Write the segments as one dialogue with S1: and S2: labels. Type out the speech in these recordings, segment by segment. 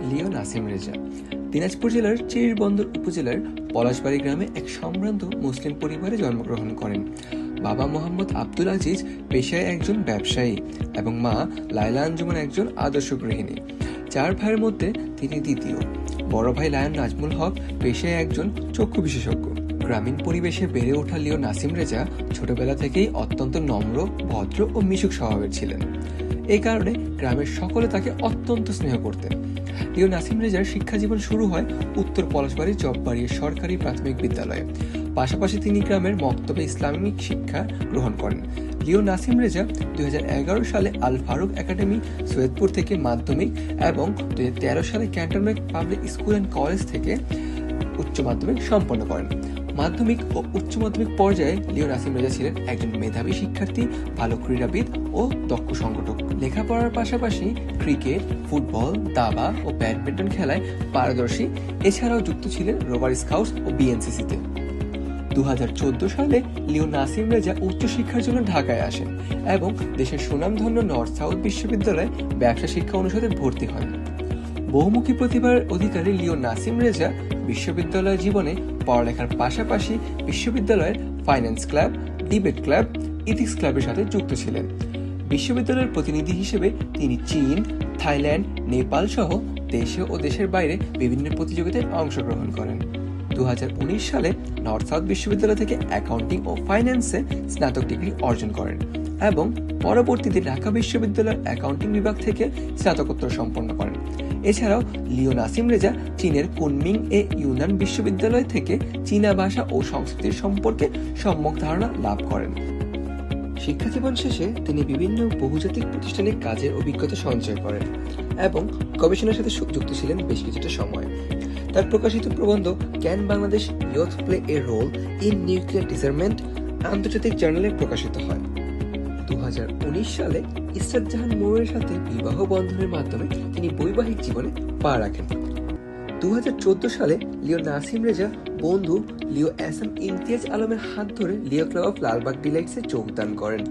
S1: লিও নাসিম রেজা দিনাজপুর জেলার চিরিরবন্দর উপজেলার পলাশবাড়ি গ্রামে এক সম্ভ্রান্ত মুসলিম পরিবারে জন্মগ্রহণ করেন। বাবা মোহাম্মদ আব্দুল আজিজ পেশায় একজন ব্যবসায়ী এবং মা লায়লা আঞ্জুমান একজন আদর্শ গৃহিণী। 4 ভাইয়ের মধ্যে তিনি দ্বিতীয়। বড় ভাই লায়ন নাজমুল হক পেশায় একজন চক্ষু বিশেষজ্ঞ। গ্রামীণ পরিবেশে বেড়ে ওঠা লিও নাসিম রেজা ছোটবেলা থেকেই অত্যন্ত নম্র, ভদ্র ও মিশুক স্বভাবের ছিলেন। এই কারণে গ্রামের সকলে তাকে অত্যন্ত স্নেহ করতেন। লিও নাসিম রেজার শিক্ষা জীবন শুরু হয় উত্তর পলাশবাড়ি জব্বাড়িয়া সরকারি প্রাথমিক বিদ্যালয়ে। পাশাপাশি তিনি গ্রামের মক্তবে ইসলামিক শিক্ষা গ্রহণ করেন। লিও নাসিম রেজা 2011 সালে আল ফারুক একাডেমি সৈয়দপুর থেকে মাধ্যমিক এবং 2013 সালে cantonment public school and college থেকে উচ্চ মাধ্যমিক সম্পন্ন করেন। মাধ্যমিক ও উচ্চ মাধ্যমিক পর্যায়ে লিও নাসিম রেজা ছিলেন একজন মেধাবী শিক্ষার্থী, ভালো ক্রীড়াবিদ ও দক্ষ সংগঠক। লেখাপড়ার পাশাপাশি ক্রিকেট, ফুটবল, দাবা ও ব্যাডমিন্টন খেলায় পারদর্শী। এছাড়াও যুক্ত ছিলেন রোভার স্কাউটস ও বিএনসিসিতে। 2014 সালে লিও নাসিম রেজা উচ্চশিক্ষার জন্য ঢাকায় আসেন এবং দেশের সুনামধন্য নর্থ সাউথ বিশ্ববিদ্যালয়ে ব্যবসা শিক্ষা অনুষদে ভর্তি হন। বহুমুখী প্রতিভার অধিকারী লিও নাসিম রেজা বিশ্ববিদ্যালয় জীবনে পড়ালেখার পাশাপাশি বিশ্ববিদ্যালয়ের finance club, debate club, ethics ক্লাবের সাথে যুক্ত ছিলেন। বিশ্ববিদ্যালয়ের প্রতিনিধি হিসেবে তিনি চীন, থাইল্যান্ড, নেপাল সহ দেশে ও দেশের বাইরে বিভিন্ন প্রতিযোগিতায় অংশগ্রহণ করেন। 2019 সালে নর্থ সাউথ বিশ্ববিদ্যালয় থেকে অ্যাকাউন্টিং ও ফাইন্যান্সে স্নাতক ডিগ্রি অর্জন করেন এবং পরবর্তীতে ঢাকা বিশ্ববিদ্যালয়ের অ্যাকাউন্টিং বিভাগ থেকে স্নাতকোত্তর সম্পন্ন করেন। এছাড়াও লিও নাসিম রেজা চীনের কুনমিং ইউনান বিশ্ববিদ্যালয় থেকে চীনা ভাষা ও সংস্কৃতির সম্পর্কে সম্যক ধারণা লাভ করেন। শিক্ষাজীবন শেষে তিনি বিভিন্ন বহুজাতিক প্রতিষ্ঠানে কাজের অভিজ্ঞতা সঞ্চয় করেন এবং গবেষণার সাথে যুক্ত ছিলেন বেশ কিছুটা সময়। তার প্রকাশিত প্রবন্ধ can Bangladesh youth play a role in nuclear disarmament আন্তর্জাতিক জার্নালে প্রকাশিত হয়। 2019 সালে ইসরাত জাহান মৌয়ের সাথে বিবাহ বন্ধনের মাধ্যমে তিনি বৈবাহিক জীবনে পা রাখেন। 2014 সালে লিও নাসিম রেজা বন্ধু লিও এসএম ইমতিয়াজ আলমের হাত ধরে লিও ক্লাব অফ লালবাগ ডিলাইটসে যোগদান করেন।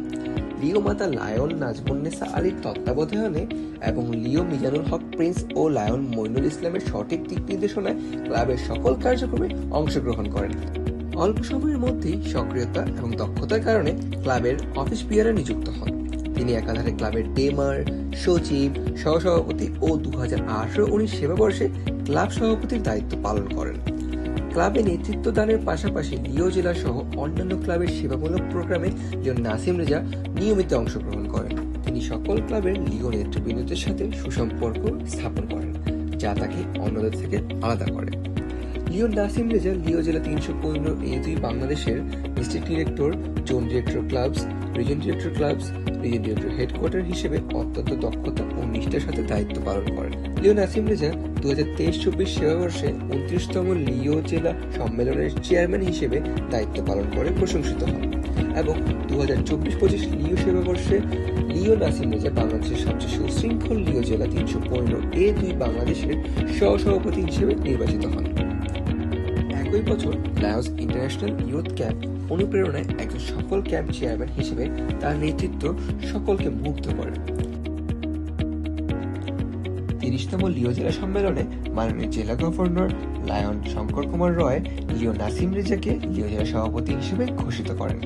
S1: লিও মাতা লায়ন নাজমুন্নেসা আলীর তত্ত্বাবধানে এবং লিও মিজানুল হক প্রিন্স ও লায়ন মইনুল ইসলামের সঠিক দিক নির্দেশনায় ক্লাবের সকল কার্যক্রমে অংশগ্রহণ করেন। অল্প সময়ের মধ্যেই সক্রিয়তা এবং দক্ষতার কারণে ক্লাবের অফিস বিয়ারে নিযুক্ত হন। তিনি একাধারে ক্লাবের ডেমার, সচিব, সহসভাপতি ও 2018-19 সেবাবর্ষে ক্লাব সভাপতির দায়িত্ব পালন করেন। ক্লাবে নেতৃত্ব দানের পাশাপাশি লিও জেলা সহ অন্যান্য ক্লাবের সেবামূলক প্রোগ্রামে লিও নাসিম রেজা নিয়মিত অংশগ্রহণ করেন। তিনি সকল ক্লাবের লিও নেতৃবৃন্দদের সাথে সুসম্পর্ক স্থাপন করেন, যা তাকে অন্যদের থেকে আলাদা করে। লিও নাসিম রেজা লিও জেলা 315A2 বাংলাদেশের district director, zone director clubs, reason director clubs, reason director headquarter হিসেবে অত্যন্ত দক্ষতা ও নিষ্ঠার সাথে দায়িত্ব পালন করেন। লিও নাসিম রেজা 2023-24 সেবাবর্ষে 29তম লিও জেলা সম্মেলনের চেয়ারম্যান হিসেবে দায়িত্ব পালন করে প্রশংসিত হন এবং 2024-25 লিও সেবাবর্ষে লিও নাসিম রেজা বাংলাদেশের সবচেয়ে সুশৃঙ্খল লিও জেলা 315A2 বাংলাদেশের সহসভাপতি হিসেবে নির্বাচিত হন। একই বছর লায়ন্স ইন্টারন্যাশনাল ইয়ুথ ক্যাম্প অনুপ্রেরণায় একজন সফল ক্যাম্প চেয়ারম্যান হিসেবে তার নেতৃত্ব সকলকে মুগ্ধ করে। 30তম লিও জেলা সম্মেলনে মাননীয় জেলা গভর্নর লায়ন শঙ্কর কুমার রয় লিও নাসিম রেজাকে লিও জেলা সভাপতি হিসেবে ঘোষিত করেন।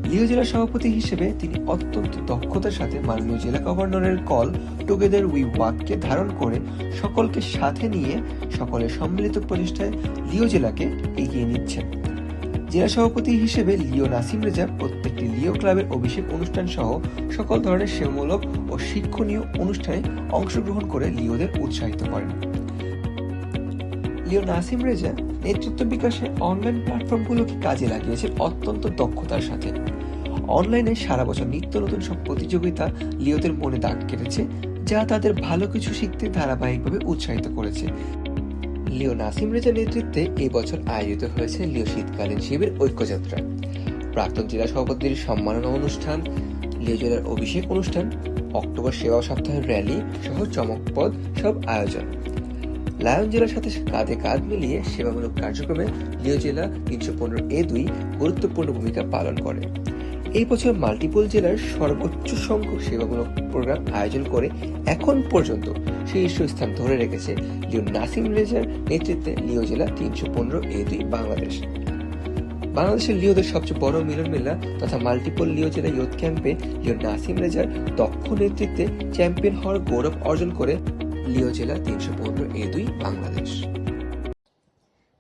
S1: লিও জেলা সভাপতি হিসেবে তিনি অত্যন্ত দক্ষতার সাথে মাননীয় জেলা গভর্নরের কল টুগেদার উই ওয়ার্ককে ধারণ করে সকলকে সাথে নিয়ে সকলের সম্মিলিত প্রচেষ্টায় লিও জেলাকে এগিয়ে নিচ্ছেন। জেলা সভাপতি হিসেবে লিও নাসিম রেজা প্রত্যেকটি লিও ক্লাবের অভিষেক অনুষ্ঠান সহ সকল ধরনের সেবামূলক ও শিক্ষণীয় অনুষ্ঠানে অংশগ্রহণ করে লিওদের উৎসাহিত করেন। লিও নাসিম রেজা নেতৃত্ব বিকাশে অনলাইন প্ল্যাটফর্মগুলোকে কাজে লাগিয়েছেন অত্যন্ত দক্ষতার সাথে। অনলাইনে সারা বছর নিত্য নতুন সব প্রতিযোগিতা লিওদের মনে দাগ কেটেছে, যা তাদের ভালো কিছু শিখতে ধারাবাহিকভাবে উৎসাহিত করেছে। লিও নাসিম রেজার নেতৃত্বে এই বছর আয়োজিত হয়েছে লিও শীতকালীন শিবির ঐক্যযাত্রা, প্রাক্তন জেলা সভাপতির সম্মাননা অনুষ্ঠান, লিও জেলার অভিষেক অনুষ্ঠান, অক্টোবর সেবা সপ্তাহের র্যালি সহ চমকপ্রদ সব আয়োজন। লায়ন জেলার সাথে কাঁধে কাঁধ মিলিয়ে সেবামূলক কার্যক্রমে লিও জেলা 315A2 গুরুত্বপূর্ণ ভূমিকা পালন করে। এই বছর মাল্টিপল জেলার সর্বোচ্চ সংখ্যক সেবামূলক প্রোগ্রাম আয়োজন করে এখন পর্যন্ত শীর্ষস্থান ধরে রেখেছে লিও নাসিম রেজার নেতৃত্বে লিও জেলা 315A2 বাংলাদেশ। বাংলাদেশের লিওদের সবচেয়ে বড় মিলন মেলা তথা মাল্টিপল লিও জেলা ইয়ুথ ক্যাম্পে লিও নাসিম রেজার দক্ষ নেতৃত্বে চ্যাম্পিয়ন হওয়ার গৌরব অর্জন করে লিও জেলা 315A2 বাংলাদেশ।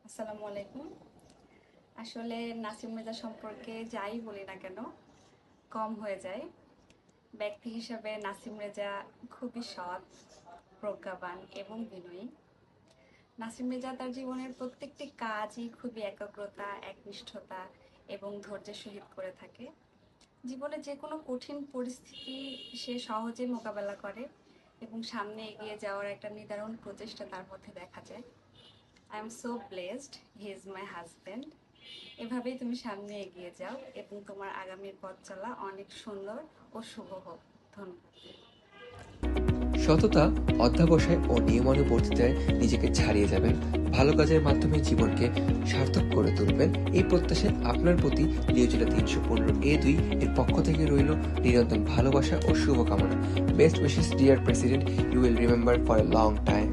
S2: আসসালামু আলাইকুম। আসলে নাসিম রেজা সম্পর্কে যাই বলি না কেন কম হয়ে যায়। ব্যক্তি হিসাবে নাসিম রেজা খুবই সৎ, প্রজ্ঞাবান এবং বিনয়ী। নাসিম রেজা তার জীবনের প্রত্যেকটি কাজই খুবই একাগ্রতা, একনিষ্ঠতা এবং ধৈর্যের সহিত করে থাকে। জীবনে যে কোনো কঠিন পরিস্থিতি সে সহজে মোকাবেলা করে এবং সামনে এগিয়ে যাওয়ার একটা নিদারুণ প্রচেষ্টা তার মধ্যে দেখা যায়। I am so blessed, he is my husband. এভাবেই তুমি সামনে এগিয়ে যাও এবং তোমার আগামীর পথ চলা অনেক সুন্দর ও শুভ হোক। ধন্যবাদ।
S1: সততা, অধ্যবসায় ও নিয়মানুবর্তিতায় নিজেকে ছাড়িয়ে যাবেন, ভালো কাজের মাধ্যমে জীবনকে সার্থক করে তুলবেন, এই প্রত্যাশায় আপনার প্রতি লিও জেলা 315A2 এর পক্ষ থেকে রইল নিরন্তর ভালোবাসা ও শুভকামনা। Best wishes dear president, you will remember for a long time.